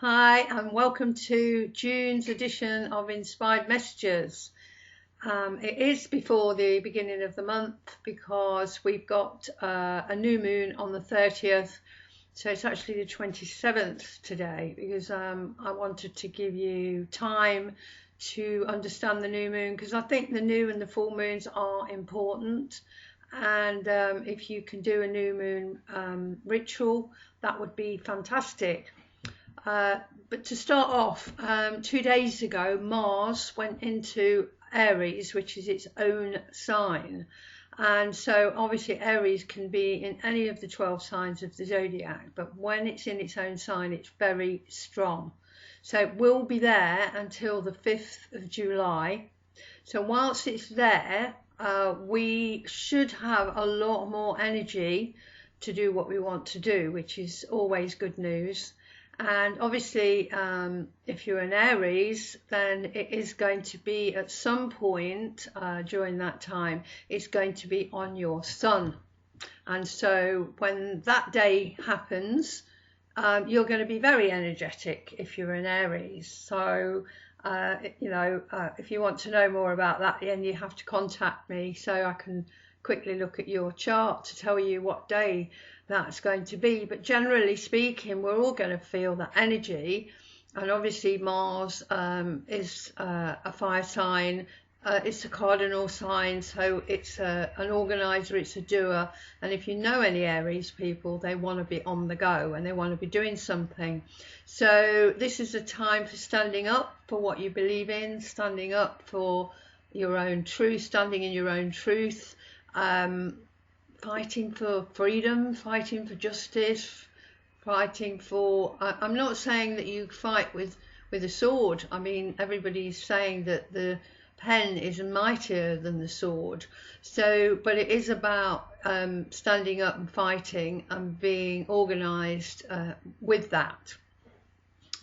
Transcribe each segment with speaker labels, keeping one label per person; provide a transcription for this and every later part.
Speaker 1: Hi, and welcome to June's edition of Inspired Messages. It is before the beginning of the month because we've got a new moon on the 30th, so it's actually the 27th today because I wanted to give you time to understand the new moon because I think the new and the full moons are important. And if you can do a new moon ritual, that would be fantastic. But to start off, 2 days ago, Mars went into Aries, which is its own sign. And so obviously Aries can be in any of the 12 signs of the zodiac, but when it's in its own sign, it's very strong. So it will be there until the 5th of July. So whilst it's there, we should have a lot more energy to do what we want to do, which is always good news. And obviously, if you're an Aries, then it is going to be at some point during that time, it's going to be on your sun. And so when that day happens, you're going to be very energetic if you're an Aries. So, if you want to know more about that, then you have to contact me so I can quickly look at your chart to tell you what day that's going to be. But generally speaking, we're all going to feel that energy. And obviously Mars is a fire sign. It's a cardinal sign, so it's an organizer, it's a doer. And if you know any Aries people, they want to be on the go and they want to be doing something. So this is a time for standing up for what you believe in, standing up for your own truth, standing in your own truth, fighting for freedom, fighting for justice, fighting for... I'm not saying that you fight with a sword. I mean, everybody's saying that the pen is mightier than the sword. So, but it is about standing up and fighting and being organised with that.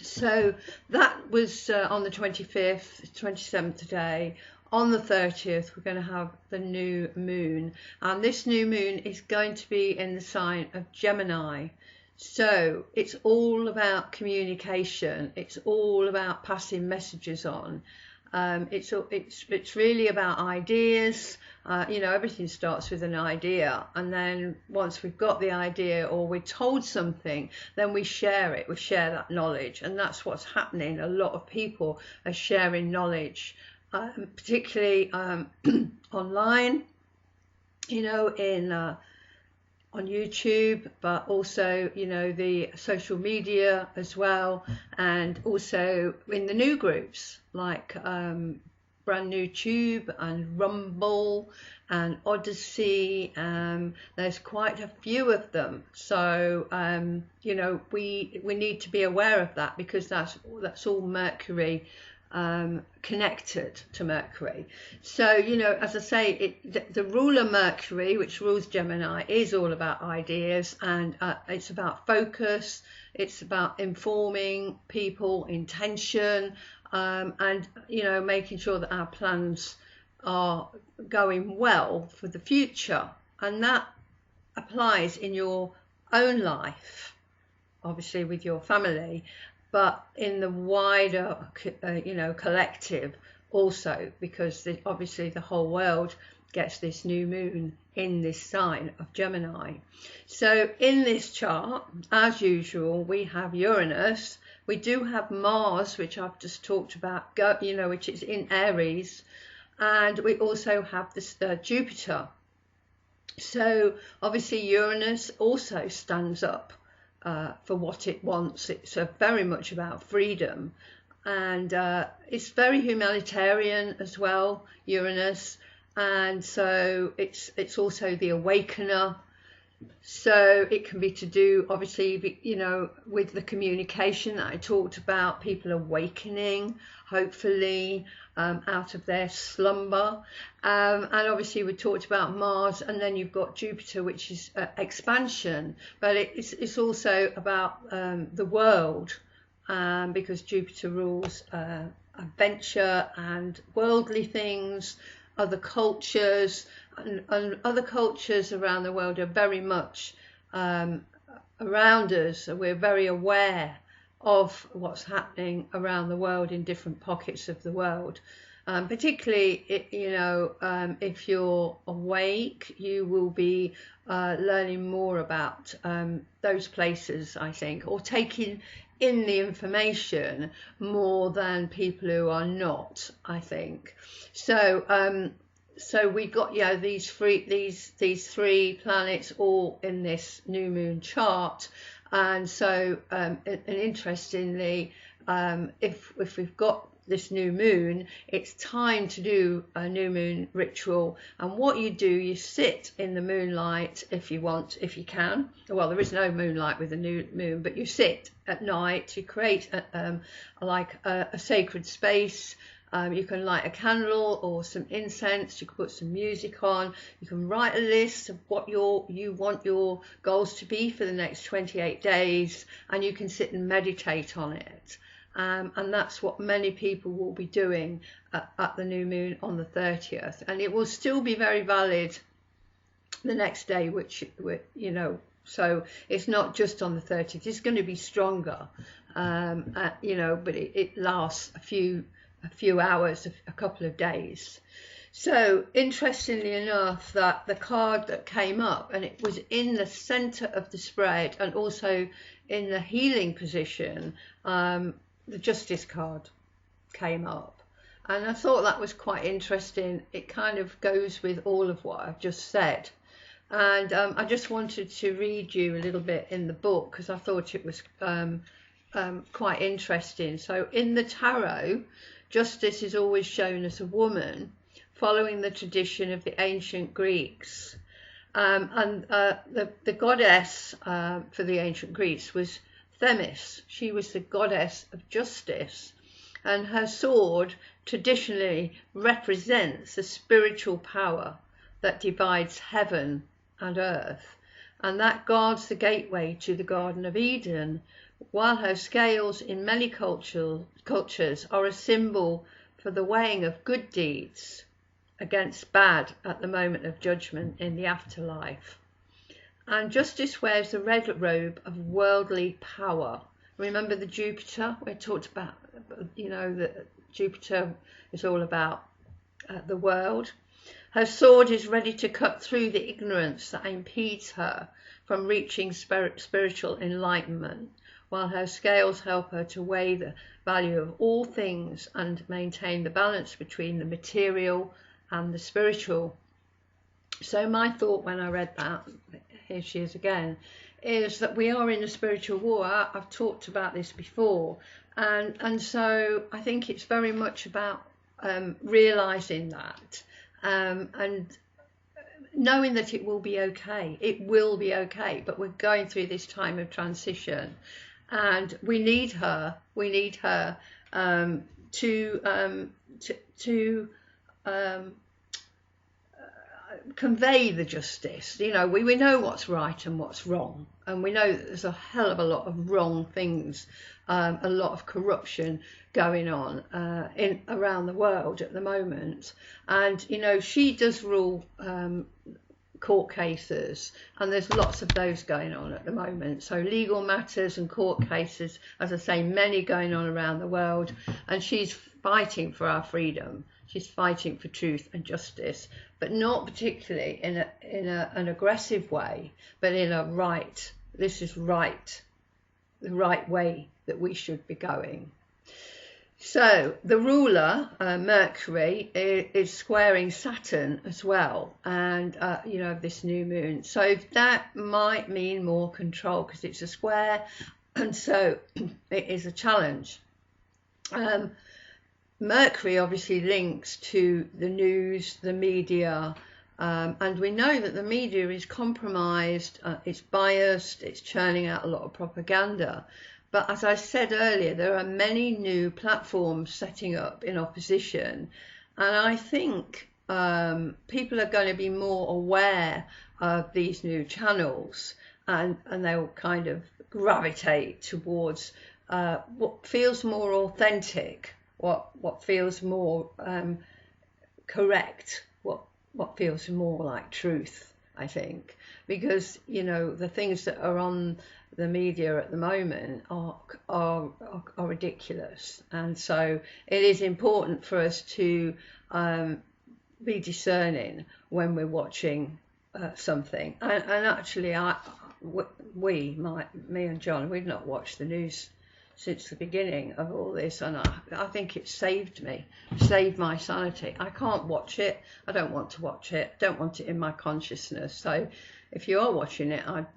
Speaker 1: So that was on the 25th, 27th today. On the 30th, we're going to have the new moon, and this new moon is going to be in the sign of Gemini. So it's all about communication. It's all about passing messages on. It's really about ideas. Everything starts with an idea, and then once we've got the idea or we're told something, then we share it. We share that knowledge, and that's what's happening. A lot of people are sharing knowledge. Particularly online, on YouTube, but also, the social media as well, and also in the new groups like Brand New Tube and Rumble and Odyssey. There's quite a few of them, so we need to be aware of that because that's all Mercury, connected to Mercury. So, as I say, the ruler Mercury, which rules Gemini, is all about ideas, and it's about focus, it's about informing people, intention, and making sure that our plans are going well for the future. And that applies in your own life, obviously with your family, but in the wider, collective also, because obviously the whole world gets this new moon in this sign of Gemini. So in this chart, as usual, we have Uranus. We do have Mars, which I've just talked about, which is in Aries, and we also have this Jupiter. So obviously Uranus also stands up for what it wants. It's very much about freedom, and it's very humanitarian as well, Uranus, and so it's also the awakener. So it can be to do, obviously, with the communication that I talked about, people awakening, hopefully, out of their slumber. And obviously we talked about Mars, and then you've got Jupiter, which is expansion, but it's also about the world, because Jupiter rules adventure and worldly things, other cultures, and other cultures around the world are very much around us. We're very aware of what's happening around the world in different pockets of the world. Particularly, if you're awake, you will be learning more about those places, I think, or taking in the information more than people who are not, I think. So we got these three planets all in this new moon chart, and so and interestingly, if we've got this new moon, it's time to do a new moon ritual. And what you do, you sit in the moonlight if you can. Well, there is no moonlight with the new moon, but you sit at night. You create a sacred space. You can light a candle or some incense. You can put some music on. You can write a list of what you want your goals to be for the next 28 days, and you can sit and meditate on it. And that's what many people will be doing at the new moon on the 30th, and it will still be very valid the next day, so it's not just on the 30th. It's going to be stronger, but it lasts a few hours, a couple of days. So interestingly enough, that the card that came up, and it was in the center of the spread and also in the healing position, the Justice card came up, and I thought that was quite interesting. It kind of goes with all of what I've just said, and I just wanted to read you a little bit in the book because I thought it was quite interesting. So in the tarot, Justice is always shown as a woman, following the tradition of the ancient Greeks, and the goddess for the ancient Greeks was Themis. She was the goddess of justice, and her sword traditionally represents the spiritual power that divides heaven and earth, and that guards the gateway to the Garden of Eden, while her scales in many cultures are a symbol for the weighing of good deeds against bad at the moment of judgment in the afterlife. And Justice wears the red robe of worldly power. Remember the Jupiter? We talked about, that Jupiter is all about the world. Her sword is ready to cut through the ignorance that impedes her from reaching spiritual enlightenment, while her scales help her to weigh the value of all things and maintain the balance between the material and the spiritual. So my thought when I read that, here she is again, is that we are in a spiritual war. I've talked about this before, and so I think it's very much about realizing that and knowing that it will be okay. It will be okay, but we're going through this time of transition, and we need her. We need her to convey the justice. We know what's right and what's wrong, and we know that there's a hell of a lot of wrong things, a lot of corruption going on around the world at the moment. And she does rule court cases, and there's lots of those going on at the moment. So legal matters and court cases, as I say, many going on around the world, and she's fighting for our freedom. She's fighting for truth and justice, but not particularly in an aggressive way, but in a right. This is right, the right way that we should be going. So the ruler, Mercury, is squaring Saturn as well, and this new moon. So that might mean more control because it's a square, and so it is a challenge. Mercury obviously links to the news, the media, and we know that the media is compromised, it's biased, it's churning out a lot of propaganda. But as I said earlier, there are many new platforms setting up in opposition, and I think people are going to be more aware of these new channels, and they'll kind of gravitate towards what feels more authentic, what feels more correct, what feels more like truth, I think, because the things that are on the media at the moment are ridiculous, and so it is important for us to be discerning when we're watching something. And actually, me and John, we've not watched the news since the beginning of all this, and I think it saved my sanity. I can't watch it. I don't want to watch it. Don't want it in my consciousness. So if you are watching it, I'd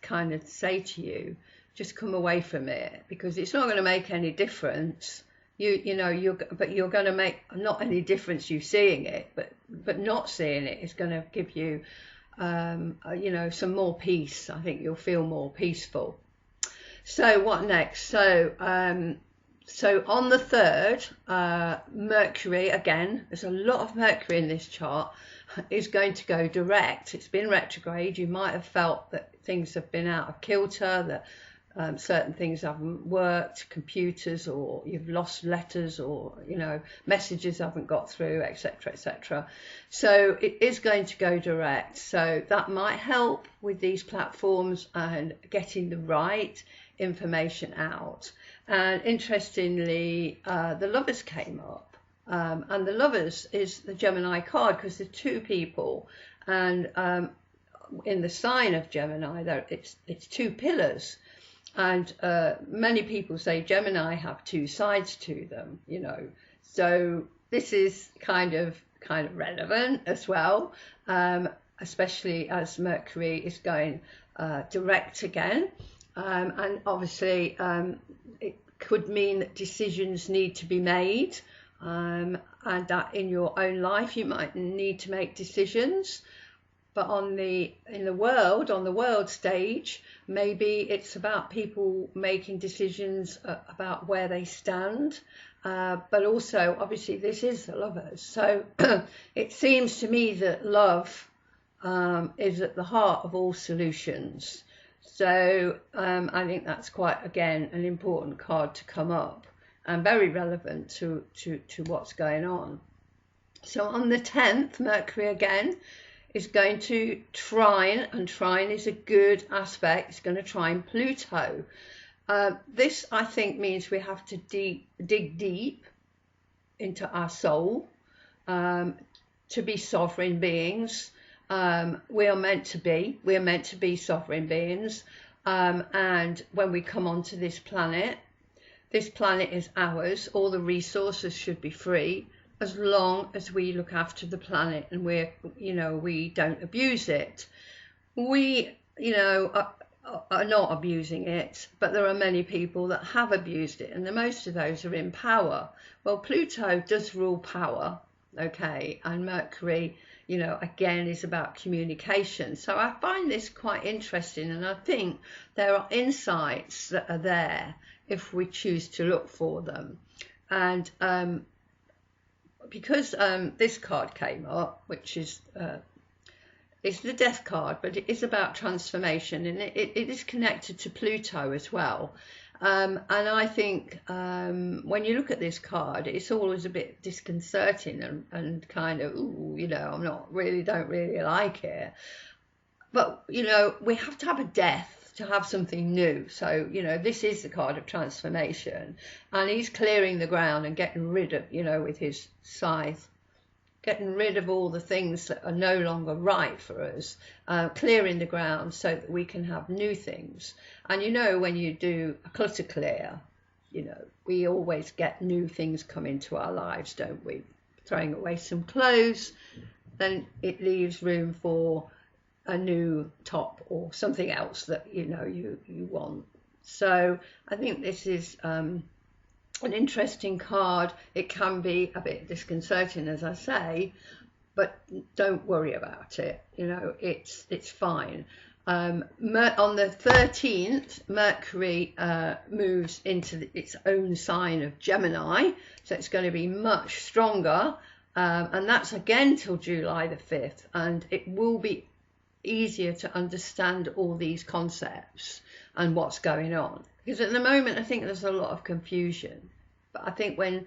Speaker 1: kind of say to you, just come away from it, because it's not going to make any difference. You're going to make not any difference you seeing it, but not seeing it is going to give you some more peace. I think you'll feel more peaceful. So what next? So on the 3rd, Mercury, again, there's a lot of Mercury in this chart, is going to go direct. It's been retrograde. You might have felt that things have been out of kilter, that certain things haven't worked, computers, or you've lost letters, or messages haven't got through, etc., etc. So it is going to go direct. So that might help with these platforms and getting the right information out. And interestingly, the Lovers came up, and the Lovers is the Gemini card, because the two people, and in the sign of Gemini, it's two pillars. And many people say Gemini have two sides to them, So this is kind of relevant as well, especially as Mercury is going direct again. And obviously it could mean that decisions need to be made, and that in your own life you might need to make decisions. But on the world stage, maybe it's about people making decisions about where they stand. But also, obviously, this is the Lovers. So it seems to me that love is at the heart of all solutions. So I think that's quite, again, an important card to come up, and very relevant to what's going on. So on the 10th, Mercury again is going to trine, and trine is a good aspect. It's going to trine Pluto. This, I think, means we have to dig deep into our soul to be sovereign beings. We are meant to be sovereign beings. And when we come onto this planet is ours. All the resources should be free, as long as we look after the planet and we don't abuse it. We, are not abusing it, but there are many people that have abused it, and most of those are in power. Well, Pluto does rule power, okay, and Mercury, again, is about communication. So I find this quite interesting, and I think there are insights that are there if we choose to look for them. And because this card came up, which is it's the Death card, but it is about transformation, and it is connected to Pluto as well. And I think when you look at this card, it's always a bit disconcerting and kind of, don't really like it. But, we have to have a death to have something new. So, this is the card of transformation, and he's clearing the ground and getting rid of, with his scythe, getting rid of all the things that are no longer right for us, clearing the ground so that we can have new things. And when you do a clutter clear, we always get new things come into our lives, don't we? Throwing away some clothes, then it leaves room for a new top or something else that you want. So I think this is an interesting card. It can be a bit disconcerting, as I say, but don't worry about it. It's fine. On the 13th, Mercury moves into its own sign of Gemini, so it's going to be much stronger, and that's again till July the 5th, and it will be easier to understand all these concepts and what's going on, because at the moment I think there's a lot of confusion. But I think when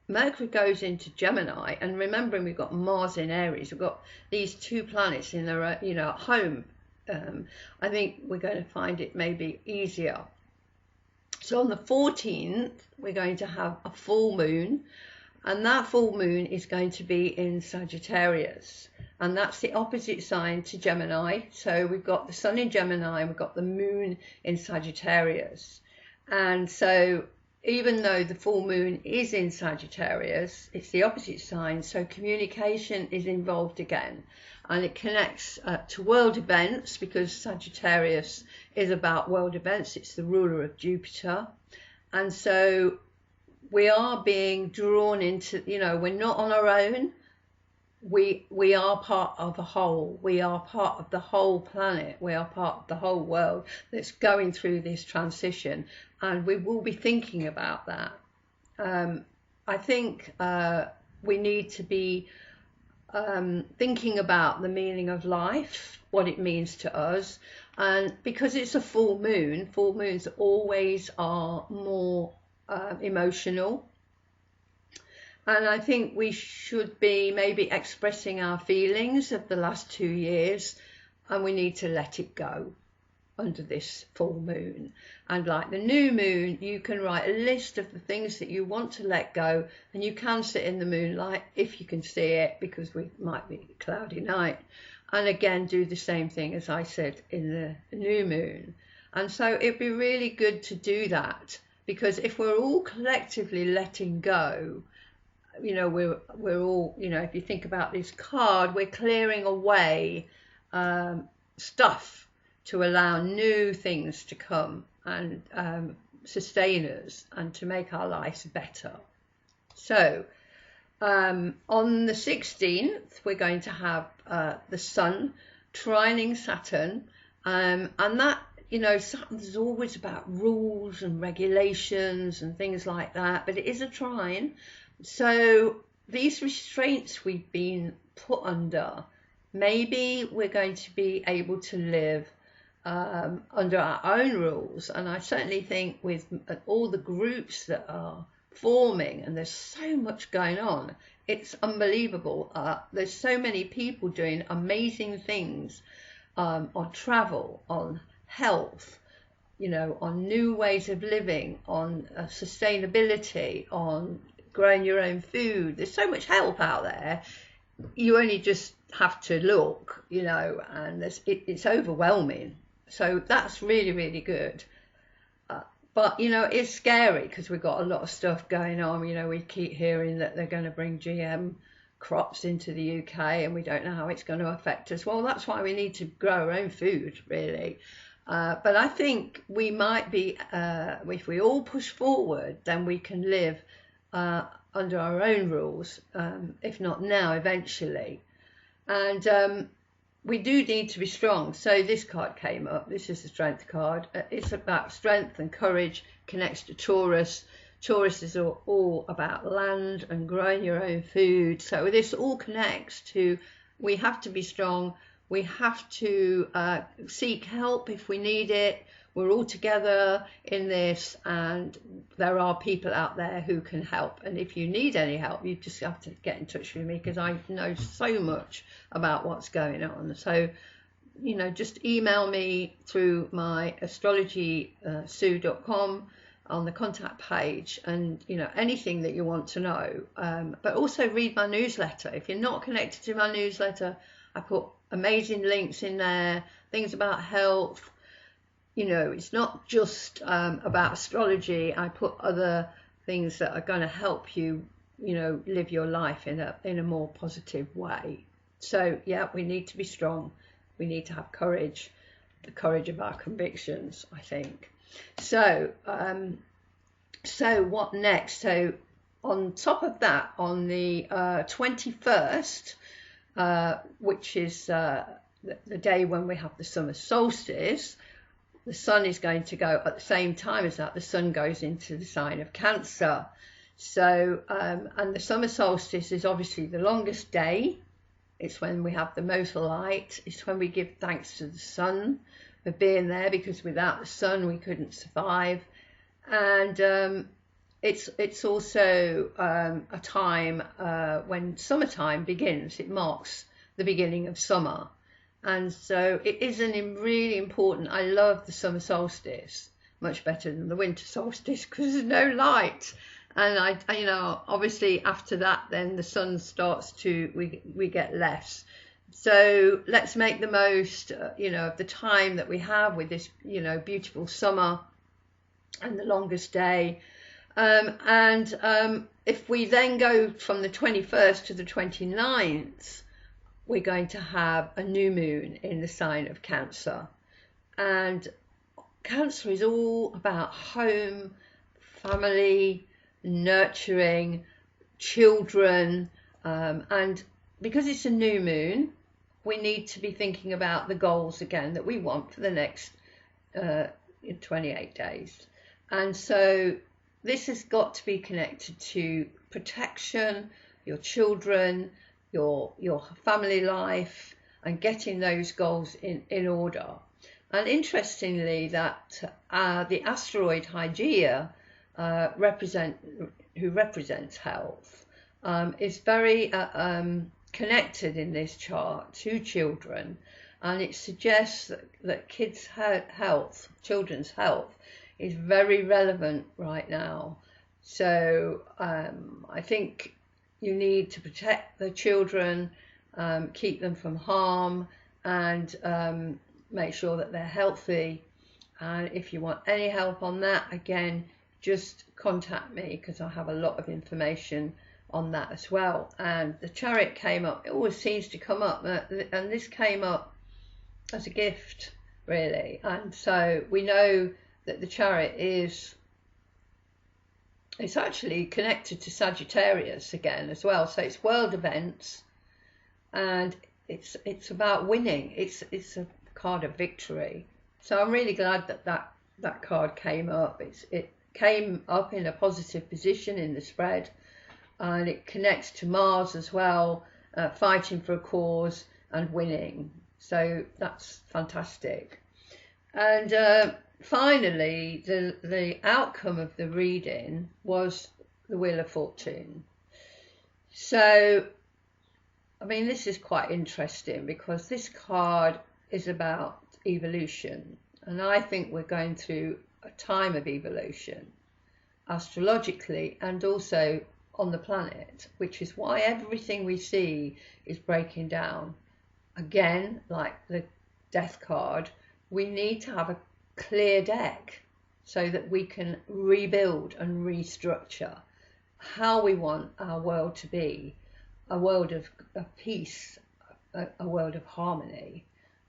Speaker 1: Mercury goes into Gemini, and remembering we've got Mars in Aries, we've got these two planets in their home I think we're going to find it maybe easier. So on the 14th, we're going to have a full moon, and that full moon is going to be in Sagittarius, and that's the opposite sign to Gemini. So we've got the sun in Gemini and we've got the moon in Sagittarius. And so even though the full moon is in Sagittarius, it's the opposite sign, so communication is involved again, and it connects to world events, because Sagittarius is about world events. It's the ruler of Jupiter, and so we are being drawn into, we're not on our own. We are part of a whole. We are part of the whole planet. We are part of the whole world that's going through this transition, and we will be thinking about that. I think we need to be thinking about the meaning of life, what it means to us, and because it's a full moons always are more emotional. And I think we should be maybe expressing our feelings of the last 2 years, and we need to let it go under this full moon. And like the new moon, you can write a list of the things that you want to let go, and you can sit in the moonlight if you can see it, because we might be a cloudy night, and again do the same thing as I said in the new moon. And so it'd be really good to do that, because if we're all collectively letting go, we're all, if you think about this card, we're clearing away stuff to allow new things to come and sustain us and to make our lives better. So on the 16th, we're going to have the sun trining Saturn, and that, Saturn's always about rules and regulations and things like that, but it is a trine. So these restraints we've been put under, maybe we're going to be able to live under our own rules. And I certainly think with all the groups that are forming, and there's so much going on, it's unbelievable. There's so many people doing amazing things on travel, on health, on new ways of living, on sustainability, on growing your own food. There's so much help out there. You only just have to look, and it's overwhelming. So that's really, really good. But, it's scary because we've got a lot of stuff going on. We keep hearing that they're going to bring GM crops into the UK, and we don't know how it's going to affect us. Well, that's why we need to grow our own food, really. But I think we might be, if we all push forward, then we can live under our own rules, if not now, eventually. And we do need to be strong. So this card came up. This is the Strength card. It's about strength and courage, connects to Taurus. Taurus is all about land and growing your own food. So this all connects to, we have to be strong. We have to seek help if we need it. We're all together in this, and there are people out there who can help. And if you need any help, you just have to get in touch with me, because I know so much about what's going on. So, just email me through my astrology.sue.com on the contact page, and anything that you want to know. But also read my newsletter. If you're not connected to my newsletter, I put amazing links in there, things about health. It's not just about astrology. I put other things that are going to help you, live your life in a more positive way. So yeah, we need to be strong. We need to have courage, the courage of our convictions, I think. So, so what next? So on top of that, on the 21st, which is the day when we have the summer solstice, the sun is going to go at the same time as that. The sun goes into the sign of Cancer. So, and the summer solstice is obviously the longest day. It's when we have the most light. It's when we give thanks to the sun for being there, because without the sun we couldn't survive. And it's also a time when summertime begins. It marks the beginning of summer. And so it is really important. I love the summer solstice much better than the winter solstice because there's no light. And you know, obviously after that, then the sun starts to, we get less. So let's make the most, you know, of the time that we have with this, you know, beautiful summer and the longest day. If we then go from the 21st to the 29th, we're going to have a new moon in the sign of Cancer. And Cancer is all about home, family, nurturing, children, and because it's a new moon, we need to be thinking about the goals again that we want for the next 28 days. And so this has got to be connected to protection, your children, your family life, and getting those goals in order. And interestingly, that the asteroid Hygeia, who represents health, is very connected in this chart to children, and it suggests that kids' health, children's health, is very relevant right now. So I think you need to protect the children, keep them from harm, and make sure that they're healthy. And if you want any help on that, again, just contact me because I have a lot of information on that as well. And the Chariot came up. It always seems to come up, and this came up as a gift, really. And so we know that the Chariot it's actually connected to Sagittarius again as well. So it's world events, and it's about winning. It's a card of victory. So I'm really glad that card came up. It came up in a positive position in the spread, and it connects to Mars as well, fighting for a cause and winning. So that's fantastic. And finally, the outcome of the reading was the Wheel of Fortune. So, I mean, this is quite interesting because this card is about evolution, and I think we're going through a time of evolution astrologically and also on the planet, which is why everything we see is breaking down. Again, like the Death card, we need to have a clear deck so that we can rebuild and restructure how we want our world to be, a world of peace, a world of harmony,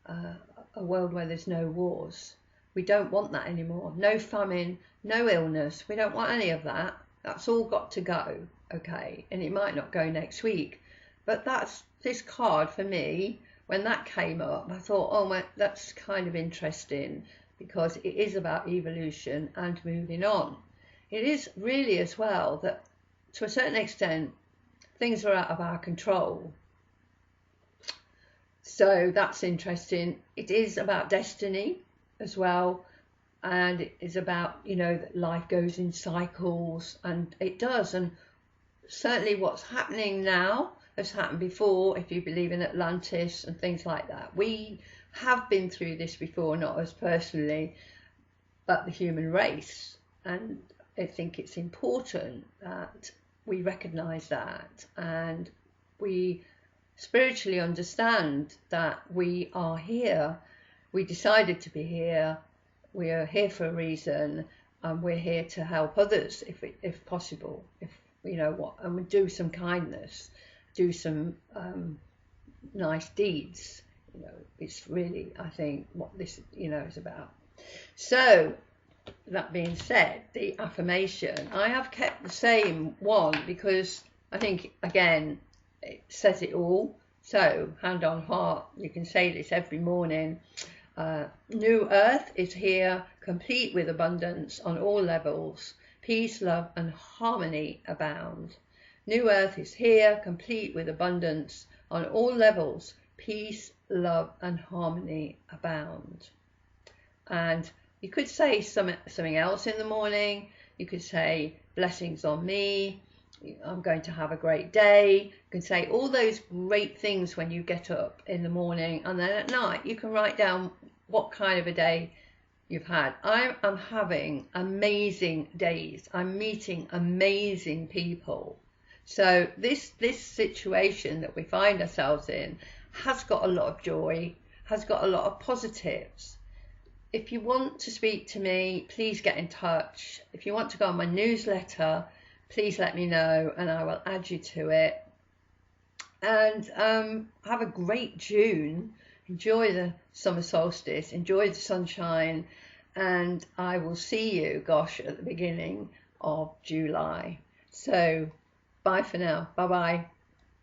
Speaker 1: a world where there's no wars. We don't want that anymore. No famine, no illness. We don't want any of that. That's all got to go, okay? And it might not go next week, but that's this card for me. When that came up, I thought, oh, that's kind of interesting because it is about evolution and moving on. It is really as well that to a certain extent, things are out of our control. So that's interesting. It is about destiny as well. And it is about, you know, that life goes in cycles, and it does. And certainly what's happening now has happened before, if you believe in Atlantis and things like that. We have been through this before, not us personally, but the human race. And I think it's important that we recognise that, and we spiritually understand that we are here. We decided to be here. We are here for a reason, and we're here to help others if possible. If you know what, and we do some kindness, do some nice deeds. You know, it's really, I think, what this, you know, is about. So that being said, the affirmation, I have kept the same one because I think, again, it says it all. So hand on heart, you can say this every morning. New Earth is here, complete with abundance on all levels. Peace, love and harmony abound. New Earth is here, complete with abundance on all levels. Peace, love and harmony abound. And you could say something else in the morning. You could say blessings on me, I'm going to have a great day. You can say all those great things when you get up in the morning, and then at night you can write down what kind of a day you've had. I'm having amazing days. I'm meeting amazing people. So this situation that we find ourselves in has got a lot of joy, has got a lot of positives. If you want to speak to me, please get in touch. If you want to go on my newsletter, please let me know and I will add you to it. And have a great June. Enjoy the summer solstice, enjoy the sunshine, and I will see you, at the beginning of July. So bye for now. Bye bye.